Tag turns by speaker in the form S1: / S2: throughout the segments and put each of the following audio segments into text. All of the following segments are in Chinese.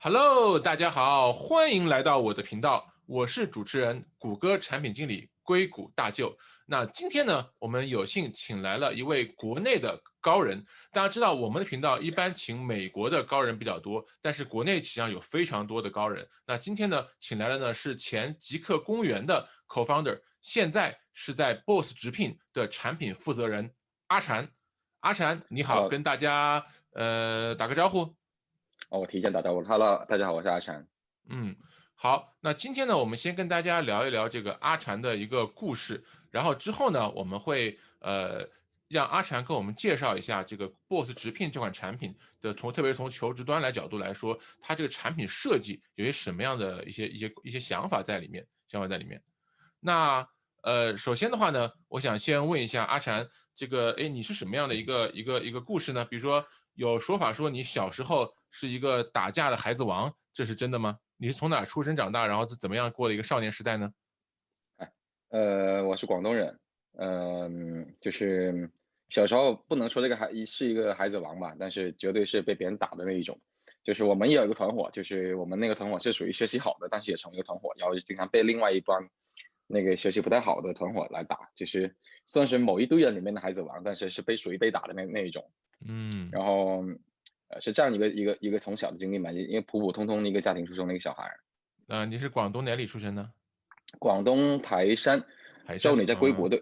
S1: Hello，大家好，欢迎来到我的频道，我是主持人谷歌产品经理硅谷大舅。那今天呢，我们有幸请来了一位国内的高人。大家知道我们的频道一般请美国的高人比较多，但是国内实际上有非常多的高人。那今天呢，请来的呢是前极客公园的 co-founder，现在是在 Boss 直聘的产品负责人阿禅。阿禅，你好，Hello，跟大家打个招呼。
S2: 我提前打招呼了。Hello，大家好，我是阿强。
S1: 嗯，好，那今天呢，我们先跟大家聊一聊这个阿禅的一个故事，然后之后呢，我们会让阿禅跟我们介绍一下这个 Boss 直聘这款产品的特别是从求职端角度来说，它这个产品设计有些什么样的一些想法在里面，那首先的话呢，我想先问一下阿禅，这个哎，你是什么样的一个故事呢？比如说有说法说你小时候是一个打架的孩子王，这是真的吗？你是从哪出生长大，然后怎么样过的一个少年时代呢？
S2: 哎，我是广东人。就是小时候不能说这个是一个孩子王吧，但是绝对是被别人打的那一种。就是我们也有一个团伙，就是我们那个团伙是属于学习好的，但是也成为一个团伙，然后经常被另外一帮那个学习不太好的团伙来打，就是算是某一队人里面的孩子王，但是是属于被打的那一种。
S1: 嗯，
S2: 然后，是这样一个从小的经历嘛，因为普普通通的一个家庭出生的一个小孩。
S1: 你是广东哪里出生呢？
S2: 广东台山，
S1: 台山，
S2: 就你在硅谷对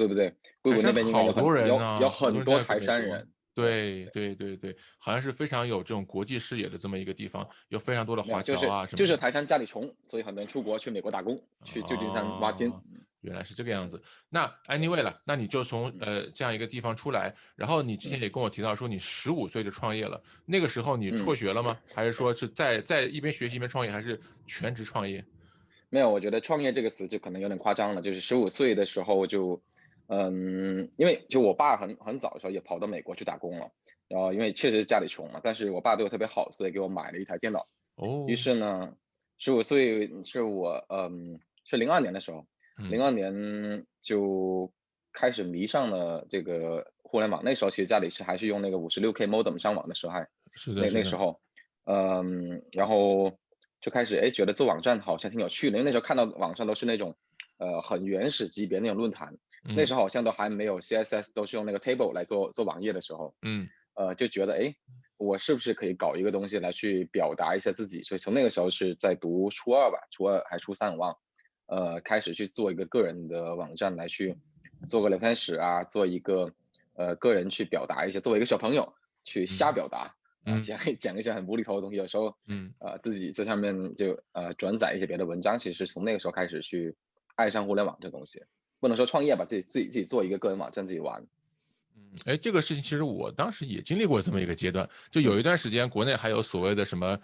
S2: 不对？硅
S1: 台
S2: 谷那边应该
S1: 山好多人
S2: 有
S1: 呢，好多人在国
S2: 很多台
S1: 内读。
S2: 山人。对，
S1: 对对对对，好像是非常有这种国际视野的这么一个地方，有非常多的
S2: 没有，
S1: 华侨
S2: 就是
S1: 啊什么的。
S2: 就是台山家里穷，所以很多人出国去美国打工，去旧金山挖金。
S1: 哦，原来是这个样
S2: 嗯
S1: 子。那
S2: 对，anyway
S1: 了，那你就从
S2: 嗯
S1: 这样一个地方出来，然后你之前
S2: 嗯
S1: 也跟我提到说你15岁就创业了，那个时候你辍
S2: 嗯。
S1: 学了吗？还是说是在一边学习一边创业，还是全职创业？
S2: 没有，我觉得创业这个词就可能有点夸张了。就是15岁的时候就，因为就我爸很早的时候也跑到美国去打工了，然后因为确实家里穷嘛，但是我爸对我特别好，所以给我买了一台电脑。于
S1: 哦，
S2: 是呢，15岁是我是02年的时候，零
S1: 嗯，
S2: 二年就开始迷上了这个互联网。那时候其实家里还是用那个56K modem 上网的时候还，
S1: 是的，是的，
S2: 那时候，然后就开始觉得做网站好像挺有趣的，因为那时候看到网上都是那种很原始级别那种论坛，那
S1: 嗯
S2: 时候好像都还没有 CSS，都是用那个 table 来做网页的时候，
S1: 嗯
S2: 就觉得我是不是可以搞一个东西来去表达一下自己？所以从那个时候是在读初二吧，初二还初三我忘了，开始去做一个个人的网站来去做个聊天室啊，做一个个人去表达一些，作为一个小朋友去瞎
S1: 嗯
S2: 表达啊，
S1: 嗯
S2: 讲一些很无厘头的东西，有时候
S1: 嗯。
S2: 自己在上面就转载一些别的文章，其实是从那个时候开始去爱上互联网这东西，不能说创业吧，自己做一个个人网站自己玩。
S1: 哎，这个事情其实我当时也经历过这么一个阶段，就有
S2: 嗯，
S1: 一段时间国内还有所谓的什么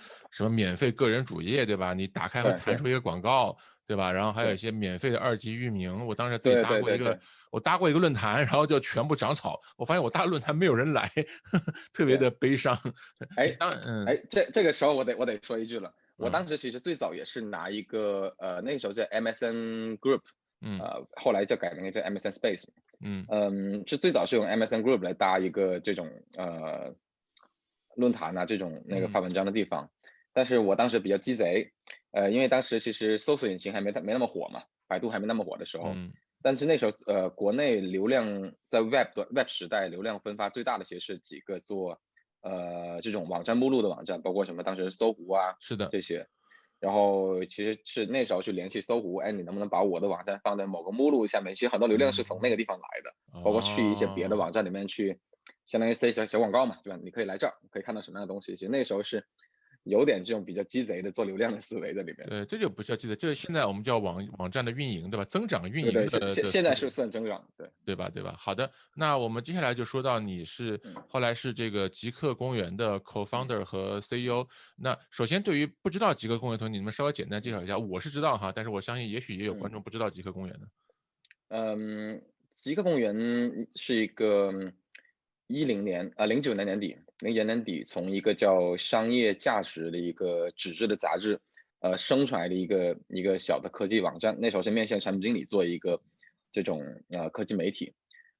S1: 免费个人主页，对吧？你打开会
S2: 对对
S1: 弹出一个广告，对吧？然后还有一
S2: 对
S1: 些免费的2级域名。我当时自己
S2: 对
S1: 搭过一个，
S2: 对对对
S1: 我搭过一个论坛，然后就全部长草。我发现我搭论坛没有人来，特别
S2: 对。
S1: 的悲伤。哎，
S2: 哎，这个时候我得说一句了，我
S1: 嗯
S2: 当时其实最早也是拿一个那个时候叫 MSN Group，
S1: 嗯
S2: 后来就改名叫 MSN Space。
S1: 嗯
S2: 是最早是用 MSN Group 来搭一个这种论坛啊这种那个
S1: 嗯
S2: 发文章的地方，但是我当时比较鸡贼，因为当时其实搜索引擎还没那么火嘛，百度还没那么火的时候，
S1: 嗯
S2: 但是那时候国内流量在 Web 时代流量分发最大的其实是几个做这种网站目录的网站，包括什么当时搜狐啊
S1: 是的，
S2: 这些。然后其实是那时候去联系搜狐，你能不能把我的网站放在某个目录下面？其实很多流量是从那
S1: 嗯
S2: 个地方来的，包括去一些别的
S1: 哦。
S2: 网站里面去，相当于塞小广告嘛，对吧？你可以来这儿，可以看到什么样的东西。其实那时候是有点这种比较鸡贼的做流量的思维在里面。
S1: 对，这就不叫记得，这现在我们叫网站的运营，对吧？增长运
S2: 对对，
S1: 营
S2: 现现
S1: 的思路。
S2: 现在是算增长，对。
S1: 对吧？对吧？好的，那我们接下来就说到你是
S2: 嗯
S1: 后来是这个极客公园的
S2: 嗯
S1: co-founder 和 CEO。那首先对于不知道极客公园的同学，你们稍微简单介
S2: 嗯
S1: 绍一下。我是知道哈，但是我相信也许也有观
S2: 嗯。
S1: 众不知道极客公园的。
S2: 极客公园是一个09年年底，20年年底从一个叫商业价值的一个纸质的杂志，生出来的一个小的科技网站。那时候是面向产品经理做一个这种科技媒体，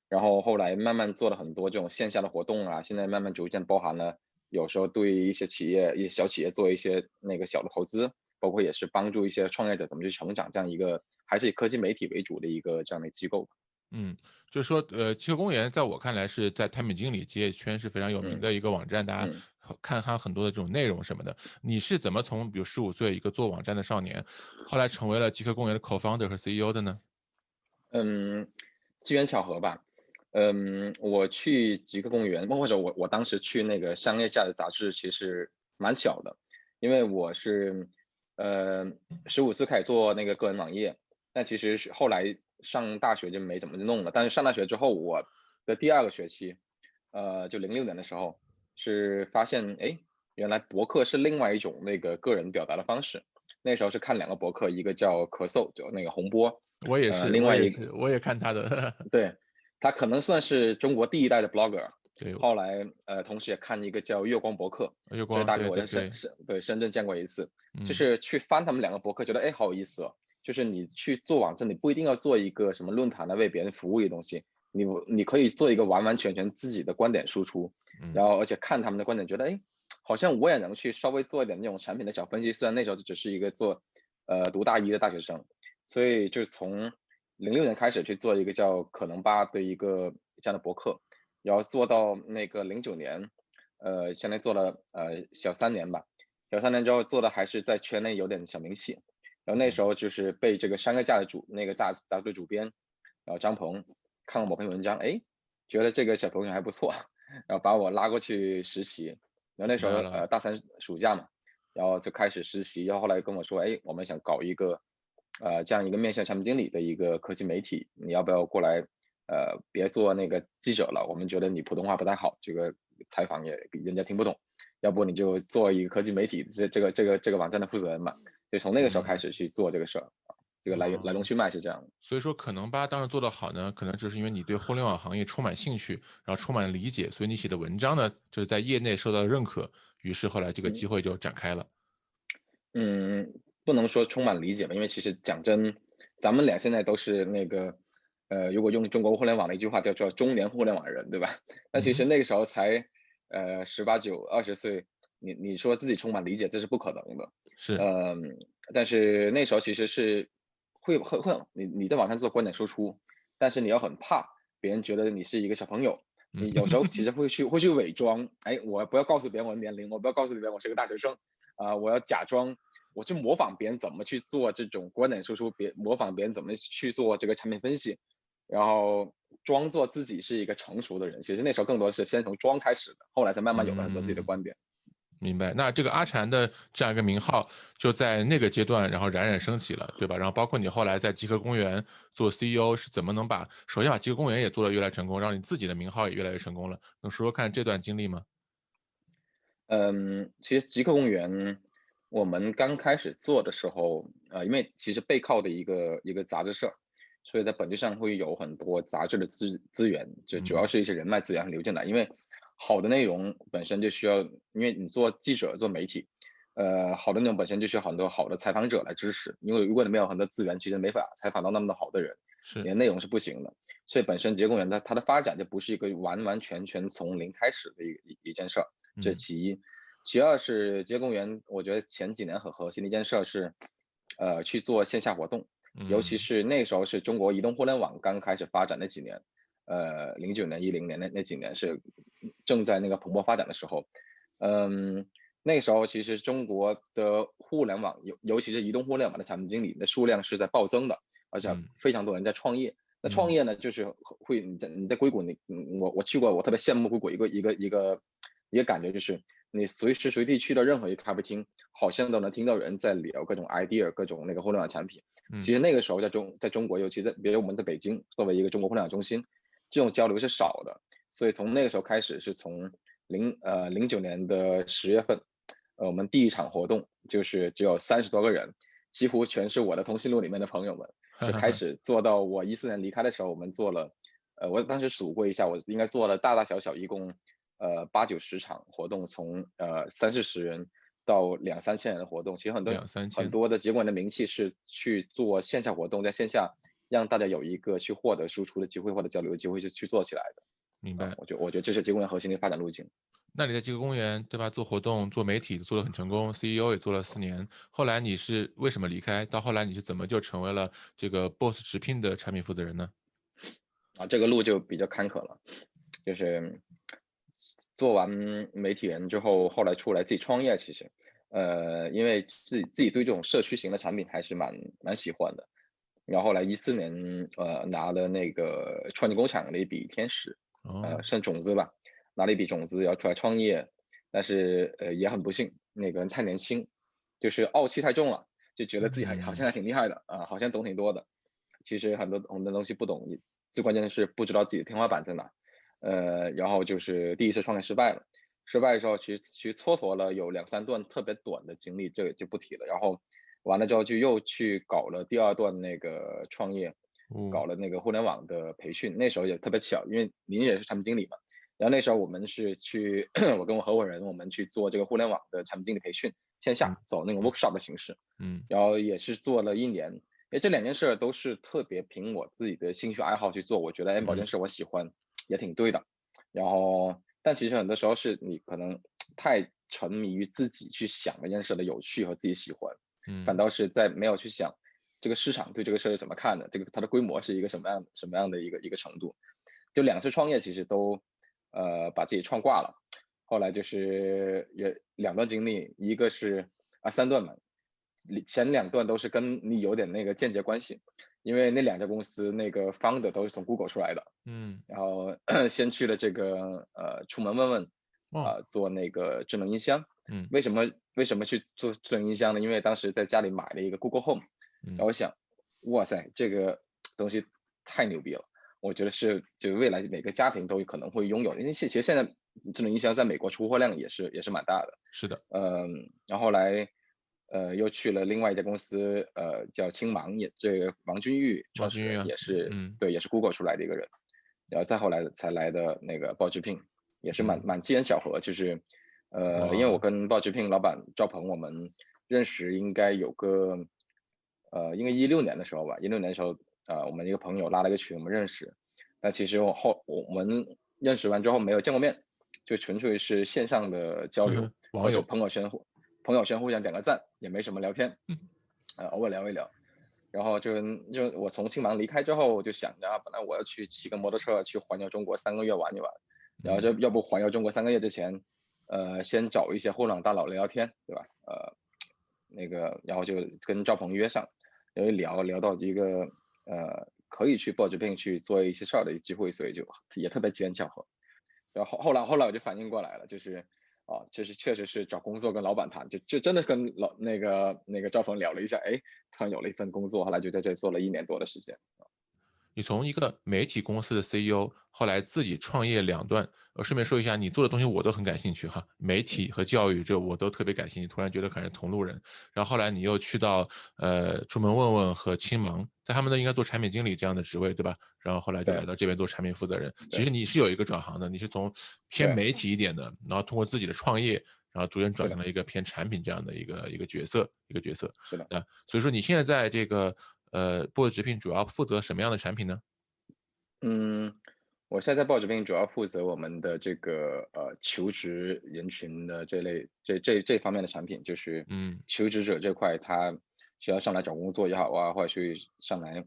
S2: 然后后来慢慢做了很多这种线下的活动啊，现在慢慢逐渐包含了有时候对一些企业、一些小企业做一些那个小的投资，包括也是帮助一些创业者怎么去成长，这样一个还是以科技媒体为主的一个这样的机构。
S1: 嗯，就是说，极客公园在我看来是在产品经理界圈是非常有名
S2: 嗯
S1: 的一个网站，大家
S2: 嗯。
S1: 看它很多的这种内容什么的。你是怎么从比如15岁一个做网站的少年，后来成为了极客公园的 co-founder 和 CEO 的呢？
S2: 嗯，机缘巧合吧。我去极客公园，或者我当时去那个商业价值杂志，其实蛮巧的，因为我是呃15岁开始做那个个人网页，但其实是后来上大学就没怎么弄了。但是上大学之后，我的第二个学期，就06年的时候，是发现哎，原来博客是另外一种那个个人表达的方式。那时候是看两个博客，一个叫咳嗽，就那个洪波，
S1: 我也是，
S2: 另外一个
S1: 我也看他的。
S2: 对，他可能算是中国第一代的 blogger。
S1: 对，
S2: 后来同时也看一个叫月光博客，这位
S1: 月光，
S2: 大哥我在
S1: 对对对，
S2: 深圳见过一次，就
S1: 嗯
S2: 是去翻他们两个博客，觉得哎好有意思哦。就是你去做网站，你不一定要做一个什么论坛来为别人服务的东西，你可以做一个完完全全自己的观点输出，
S1: 嗯
S2: 然后而且看他们的观点，觉得哎好像我也能去稍微做一点那种产品的小分析，虽然那时候就只是一个读大一的大学生。所以就是从06年开始去做一个叫可能吧的一个这样的博客，然后做到那个09年，相当于做了小3年吧。小3年之后做的还是在圈内有点小名气，然后那时
S1: 嗯
S2: 候就是被这个商业价的那个杂志主编，然后张鹏看了某篇文章，哎，觉得这个小朋友还不错，然后把我拉过去实习。然后那时候
S1: 明白了。
S2: 大三暑假嘛，然后就开始实习，然后后来跟我说，哎，我们想搞一个这样一个面向产品经理的一个科技媒体，你要不要过来？别做那个记者了，我们觉得你普通话不太好，这个采访也人家听不懂，要不你就做一个科技媒体这个网站的负责人吧。就从那个时候开
S1: 嗯，
S2: 始去做这个事儿，这个来龙
S1: 哦。
S2: 去脉是这样的。
S1: 所以说可能吧当时做得好呢，可能就是因为你对互联网行业充满兴趣，然后充满理解，所以你写的文章呢，就是在业内受到了认可，于是后来这个机
S2: 嗯。
S1: 会就展开了。
S2: 嗯，不能说充满理解吧，因为其实讲真，咱们俩现在都是那个，如果用中国互联网的一句话叫中年互联网人，对吧？那其实
S1: 嗯哼，
S2: 那个时候才18、9、20岁，你说自己充满理解，这是不可能的。
S1: 是，
S2: 嗯，但是那时候其实是会你在网上做观点输出，但是你要很怕别人觉得你是一个小朋友，
S1: 嗯，
S2: 你有时候其实会去伪装，哎，我不要告诉别人我的年龄，我不要告诉别人我是个大学生。我要假装，我去模仿别人怎么去做这种观点输出，模仿别人怎么去做这个产品分析，然后装作自己是一个成熟的人。其实那时候更多的是先从装开始的，后来才慢慢有了很多自己的
S1: 嗯，
S2: 观点。
S1: 明白。那这个阿禅的这样一个名号，就在那个阶段，然后冉冉升起了，对吧？然后包括你后来在极客公园做 CEO，是怎么能首先把极客公园也做得越来越成功，让你自己的名号也越来越成功了？能说说看这段经历吗？
S2: 其实极客公园我们刚开始做的时候，因为其实背靠的一个杂志社，所以在本质上会有很多杂志的资源，就主要
S1: 嗯
S2: 是一些人脉资源流进来。因为好的内容本身就需要，因为你做记者做媒体，好的内容本身就需要很多好的采访者来支持。因为如果你没有很多资源，其实没法采访到那么多好的人，你
S1: 是，
S2: 的内容是不行的。所以本身极客公园它的发展就不是一个完完全全从零开始的一件事儿。这是
S1: 嗯
S2: 其一。其二是街公园，我觉得前几年很核心的一件事是，去做线下活动，尤其
S1: 嗯
S2: 是那时候是中国移动互联网刚开始发展那几年，09年、10年那几年是正在那个蓬勃发展的时候。嗯，那时候其实中国的互联网，尤其是移动互联网的产品经理的数量是在暴增的，而且
S1: 嗯
S2: 非常多人在创业。那创
S1: 嗯
S2: 业呢，就是会你在硅谷，我去过，我特别羡慕硅谷一个感觉，就是你随时随地去到任何一个咖啡厅，好像都能听到人在聊各种 idea，各种那个互联网产品。其
S1: 嗯
S2: 实那个时候在中国，尤其比如我们在北京作为一个中国互联网中心，这种交流是少的。所以从那个时候开始，是从09年的10月份，我们第一场活动就是只有30多个人，几乎全是我的通讯录里面的朋友们，就开始做到我14年离开的时候，我们做了，我当时数过一下，我应该做了大大小小一共8、9、10场活动，从30、40人到2、3千人的活动。其实很
S1: 2、3千，
S2: 多的结果的名气是去做线下活动，在线下让大家有一个去获得输出的机会或者交流的机会去做起来的。
S1: 明白。
S2: 我觉得这是结果核心的发展路径。
S1: 那你在极客公园，对吧？做活动、做媒体做得很成功，CEO 也做了4年。后来你是为什么离开？到后来你是怎么就成为了这个 BOSS 直聘的产品负责人呢？
S2: 这个路就比较坎坷了，就是做完媒体人之后，后来出来自己创业，其实，因为自己对这种社区型的产品还是蛮喜欢的。然后后来14年，拿了那个创业工厂的一笔天使，
S1: 哦，
S2: 算种子吧，拿了一笔种子要出来创业，但是也很不幸，那个人太年轻，就是傲气太重了，就觉得自己好像
S1: 嗯，
S2: 还挺厉害的啊，好像懂挺多的，其实很多东西不懂，最关键的是不知道自己的天花板在哪。然后就是第一次创业失败了，失败的时候其实蹉跎了有2、3段特别短的经历，这个就不提了。然后完了之后就又去搞了第二段那个创业，
S1: 哦，
S2: 搞了那个互联网的培训。那时候也特别巧，因为您也是产品经理嘛，然后那时候我们是去我跟我合伙人我们去做这个互联网的产品经理培训，线
S1: 嗯，
S2: 下走那个
S1: 嗯，workshop
S2: 的形式，
S1: 嗯，
S2: 然后也是做了1年。因为这2件事都是特别凭我自己的兴趣爱好去做，我觉得保
S1: 嗯，
S2: 健室我喜欢，也挺对的。然后，但其实很多时候是你可能太沉迷于自己去想这件事的有趣和自己喜欢，反
S1: 嗯，
S2: 倒是在没有去想这个市场对这个事儿是怎么看的，这个它的规模是一个什么样的一个程度。就2次创业其实都把自己创挂了。后来就是也2段经历，一个是3段嘛，前2段都是跟你有点那个间接关系，因为那2家公司那个 founder 都是从 Google 出来的。
S1: 嗯，
S2: 然后先去了这个出门问问，
S1: 哦，
S2: 做那个智能音箱。
S1: 嗯，
S2: 为什么去做智能音箱呢？因为当时在家里买了一个 Google Home，然
S1: 嗯，
S2: 后我想，哇塞，这个东西太牛逼了，我觉得是就未来每个家庭都有可能会拥有的，因为其实现在智能音箱在美国出货量也是蛮大的。
S1: 是的，
S2: 然后后来又去了另外一家公司，叫青芒，也这个王君玉创始人
S1: 王君玉啊，
S2: 也是
S1: 嗯，
S2: 对，也是 Google 出来的一个人。然后再后来才来的那个报直聘，也是蛮
S1: 嗯，
S2: 蛮机缘巧合，就是因为我
S1: 哇，
S2: 跟报直聘老板赵鹏我们认识应该有个应该16年的时候吧，16年的时候，我们一个朋友拉了个群，我们认识，但其实我们认识完之后没有见过面，就纯粹是线上的交流，或者
S1: 网友，
S2: 朋友圈互相点个赞，也没什么聊天，
S1: 嗯，
S2: 偶尔聊一聊。然后就我从青芒离开之后，我就想着本来我要去骑个摩托车去环游中国3个月玩一玩，然后
S1: 嗯，
S2: 就要不环游中国3个月之前，先找一些互联网大佬聊聊天，对吧？那个然后就跟赵鹏约上，然后聊到一个可以去报纸聘去做一些事儿的机会，所以就也特别机缘巧合。然后后来我就反应过来了，就是就是确实是找工作跟老板谈，就真的跟那个赵鹏聊了一下，哎，突然有了一份工作，后来就在这做了1年多的时间。
S1: 你从一个媒体公司的 CEO，后来自己创业2段，顺便说一下，你做的东西我都很感兴趣哈，媒
S2: 嗯，
S1: 体和教育这我都特别感兴趣，突然觉得可能是同路人。然后后来你又去到出门问问和青芒，在他们都应该做产品经理这样的职位，对吧？然后后来就来
S2: 对
S1: 到这边做产品负责人。其
S2: 对
S1: 实你是有一个转行的，你是从偏
S2: 对，
S1: 媒体一点的，然后通过自己的创业，然后逐渐转
S2: 是的
S1: 成了一个偏产品这样的一个角色，
S2: 是的。
S1: 啊。所以说你现在在这个BOSS直聘主要负责什么样的产品呢？
S2: 嗯，我现在在报纸聘主要负责我们的这个求职人群的这方面的产品，就是
S1: 嗯。
S2: 求职者这块，他需要上来找工作也好啊，或者去上来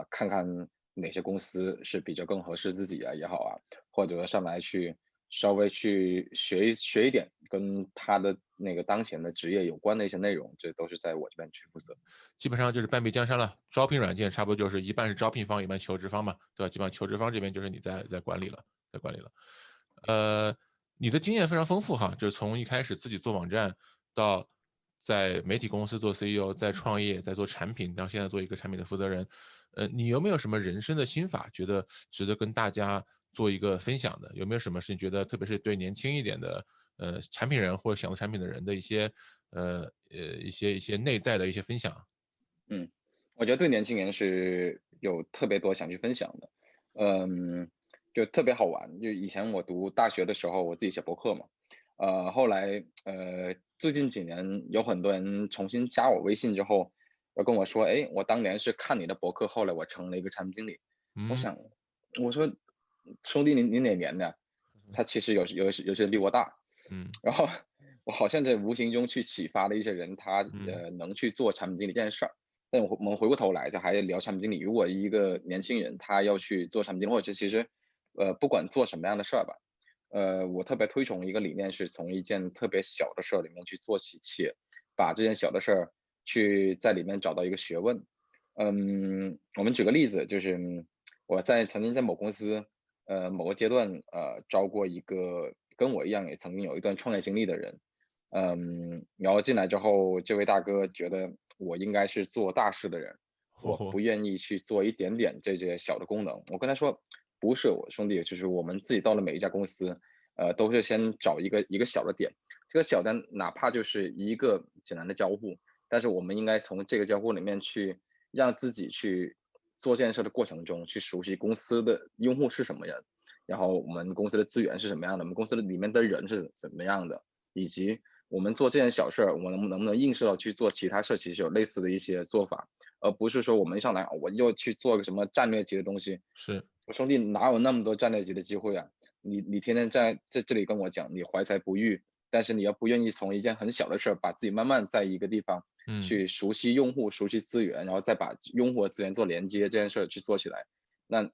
S2: 看看哪些公司是比较更合适自己啊也好啊，或者上来去稍微去学一点跟他的那个当前的职业有关的一些内容，这都是在我这边去负责。
S1: 基本上就是半壁江山了。招聘软件差不多就是一半是招聘方，一半求职方嘛，对吧？基本上求职方这边就是你在管理了，在管理了。呃，你的经验非常丰富哈，就是从一开始自己做网站，到在媒体公司做 CEO，再创业，再做产品，到现在做一个产品的负责人。你有没有什么人生的心法，觉得值得跟大家做一个分享的？有没有什么是你觉得，特别是对年轻一点的产品人或者想做产品的人的一些内在的一些分享？
S2: 嗯，我觉得对年轻人是有特别多想去分享的，嗯，就特别好玩。就以前我读大学的时候，我自己写博客嘛，后来最近几年有很多人重新加我微信之后，要跟我说，哎，我当年是看你的博客，后来我成了一个产品经理。我
S1: 嗯，
S2: 想，我说兄弟，你哪年的？他其实有些比我大，
S1: 嗯
S2: 然后我好像在无形中去启发了一些人，他
S1: 嗯
S2: 能去做产品经理这件事儿。但我们回过头来，就还聊产品经理。如果一个年轻人他要去做产品经理，或者其实不管做什么样的事儿吧，我特别推崇一个理念，是从一件特别小的事儿里面去做起，且把这件小的事儿去在里面找到一个学问。我们举个例子，就是我曾经在某公司，某个阶段，招过一个跟我一样也曾经有一段创业经历的人。然后进来之后，这位大哥觉得我应该是做大事的人，我不
S1: 哦
S2: 愿意去做一点点这些小的功能。我跟他说，不是我兄弟，就是我们自己到了每一家公司，都是先找一个小的点，这个小的哪怕就是一个简单的交互，但是我们应该从这个交互里面去让自己去做这件事的过程中，去熟悉公司的用户是什么人，然后我们公司的资源是什么样的，我们公司的里面的人是怎么样的，以及我们做这件小事儿，我们能不能映射到去做其他事儿，其实有类似的一些做法，而不是说我们一上来我又去做个什么战略级的东西。
S1: 是
S2: 我兄弟哪有那么多战略级的机会啊？你天天在这里跟我讲你怀才不遇，但是你要不愿意从一件很小的事儿，把自己慢慢在一个地方
S1: 嗯
S2: 去熟悉用户、熟悉资源，然后再把用户和资源做连接这件事儿去做起来，那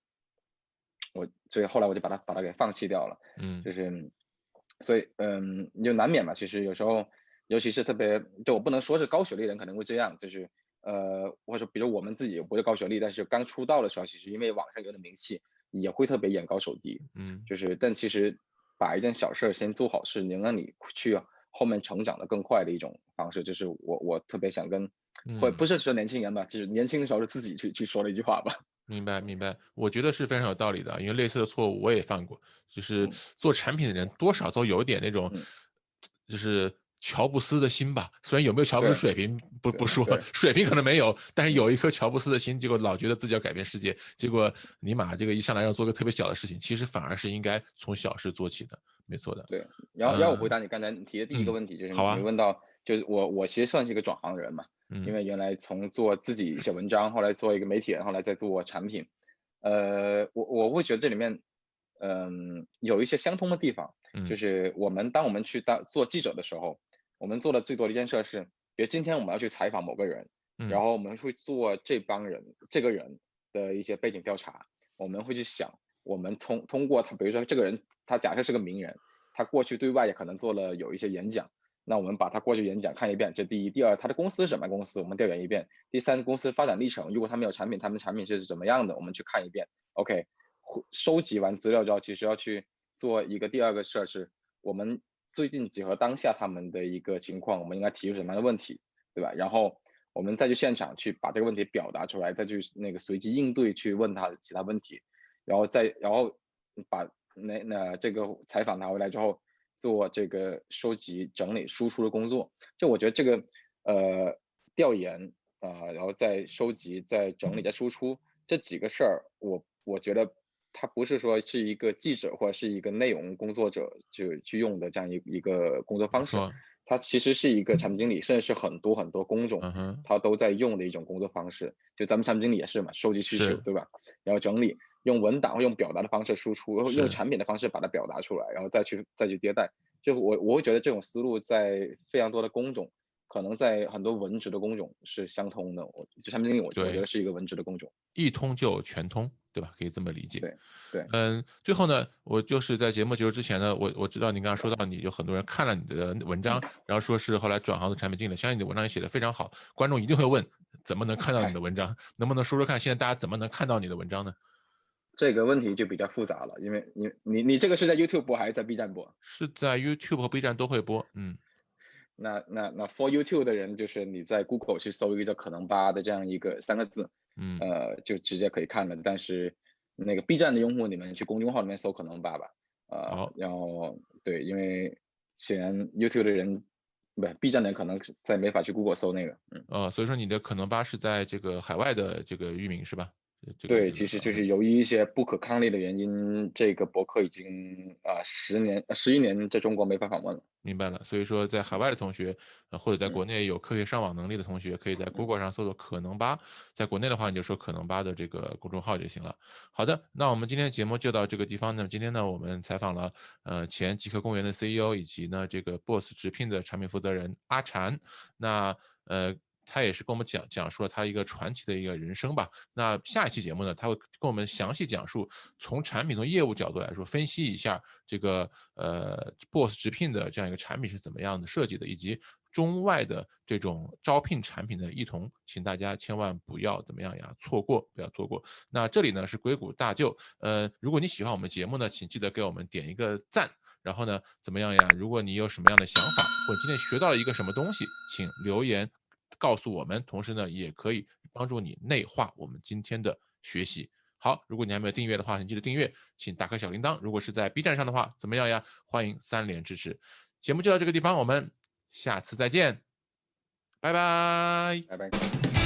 S2: 所以后来我就把它给放弃掉了。
S1: 嗯
S2: 就是所以你就难免嘛，其实有时候尤其是特别，就我不能说是高学历人可能会这样，就是或者说比如我们自己不是高学历，但是刚出道的时候，其实因为网上有点名气，也会特别眼高手低。
S1: 嗯
S2: 但其实把一件小事儿先做好，是能让你去后面成长的更快的一种方式。就是我特别想跟，或
S1: 嗯。
S2: 不是说年轻人吧，就是年轻的时候的自己去说的一句话吧。
S1: 明白明白，我觉得是非常有道理的，因为类似的错误我也犯过。就是
S2: 嗯
S1: 做产品的人多少都有一点那种，
S2: 嗯，
S1: 就是乔布斯的心吧。虽然有没有乔布斯
S2: 对
S1: 水平不说，
S2: 对，
S1: 水平可能没有，但是
S2: 嗯
S1: 有一颗乔布斯的心，结果老觉得自己要改变世界，结果尼玛这个一上来要做个特别小的事情，其实反而是应该从小事做起的，没错的。
S2: 对。然后我回
S1: 嗯
S2: 答你刚才你提的第一个问题，就是
S1: 好啊，
S2: 你问到，就是我其实算是一个转行人嘛，因
S1: 嗯
S2: 为原来从做自己写文章，后来做一个媒体人，后来再做产品。我会觉得这里面，有一些相通的地方，就
S1: 嗯
S2: 是当我们去做记者的时候，我们做的最多的一件事是，比如今天我们要去采访某个人，然
S1: 嗯
S2: 后我们会做这个人的一些背景调查，我们会去想，我们通过他，比如说这个人，他假设是个名人，他过去对外也可能有一些演讲，那我们把他过去演讲看一遍，这第一。第二，他的公司是什么公司，我们调研一遍。第三，公司发展历程，如果他们有产品，他们产品是怎么样的，我们去看一遍。OK，收集完资料之后，其实要去做一个第二个事儿，是我们最近结合当下他们的一个情况，我们应该提出什么样的问题，对吧？然后我们再去现场去把这个问题表达出来，再去那个随机应对去问他其他问题，然后把这个采访拿回来之后，做这个收集、整理、输出的工作。就我觉得这个调研然后再收集、再整理、再输出这几个事儿，我觉得它不是说是一个记者或者是一个内容工作者就去用的这样一个工作方式，
S1: 不错，
S2: 它其实是一个产品经理，甚至是很多很多工种
S1: 嗯哼，
S2: 他都在用的一种工作方式。就咱们产品经理也是嘛，收集需求，
S1: 是
S2: 对吧？然后整理，用文档或用表达的方式输出，然后用
S1: 是。
S2: 产品的方式把它表达出来，然后再去迭代。就我会觉得这种思路在非常多的工种，可能在很多文职的工种是相通的。产品经理我觉
S1: 对，
S2: 得是一个文职的工种。
S1: 一通就全通，对吧？可以这么理解。
S2: 对对，
S1: 最后呢，我就是在节目结束之前呢，我知道您刚刚说到你有很多人看了你的文章，然后说是后来转行的产品经理，相信你的文章也写得非常好，观众一定会问怎么能看到你的文章？能不能说说看，现在大家怎么能看到你的文章呢？
S2: 这个问题就比较复杂了，因为你这个是在 YouTube 播还是在 B 站播？
S1: 是在 YouTube 和 B 站都会播，
S2: 那 for YouTube 的人，就是你在 Google 去搜一个叫可能吧的这样一个3个字，
S1: 嗯，
S2: 就直接可以看了。但是那个 B 站的用户，你们去公众号里面搜可能吧吧，
S1: 好，
S2: 然后对，因为显然 YouTube 的人，不 B 站的人可能再没法去 Google 搜那个。
S1: 所以说你的可能吧是在这个海外的这个域名是吧？
S2: 对，其实就是由于一些不可抗力的原因，这个博客已经11年在中国没法访问了。
S1: 明白了，所以说在海外的同学，或者在国内有科学上网能力的同学，可以在 Google 上搜索可能吧。在国内的话，你就说可能吧的这个公众号就行了。好的，那我们今天的节目就到这个地方呢。今天呢，我们采访了前极客公园的 CEO，以及呢这个 Boss 直聘的产品负责人阿禅。那他也是跟我们讲述了他一个传奇的一个人生吧。那下一期节目呢，他会跟我们详细讲述从产品从业务角度来说，分析一下这个Boss 直聘的这样一个产品是怎么样的设计的，以及中外的这种招聘产品的异同，请大家千万不要怎么样呀，不要错过。那这里呢是硅谷大舅，如果你喜欢我们节目呢，请记得给我们点一个赞。然后呢，怎么样呀？如果你有什么样的想法，或者今天学到了一个什么东西，请留言告诉我们。同时呢，也可以帮助你内化我们今天的学习。好，如果你还没有订阅的话，请记得订阅，请打开小铃铛。如果是在 B 站上的话，怎么样呀？欢迎3连支持。节目就到这个地方，我们下次再见，拜拜。
S2: 拜拜。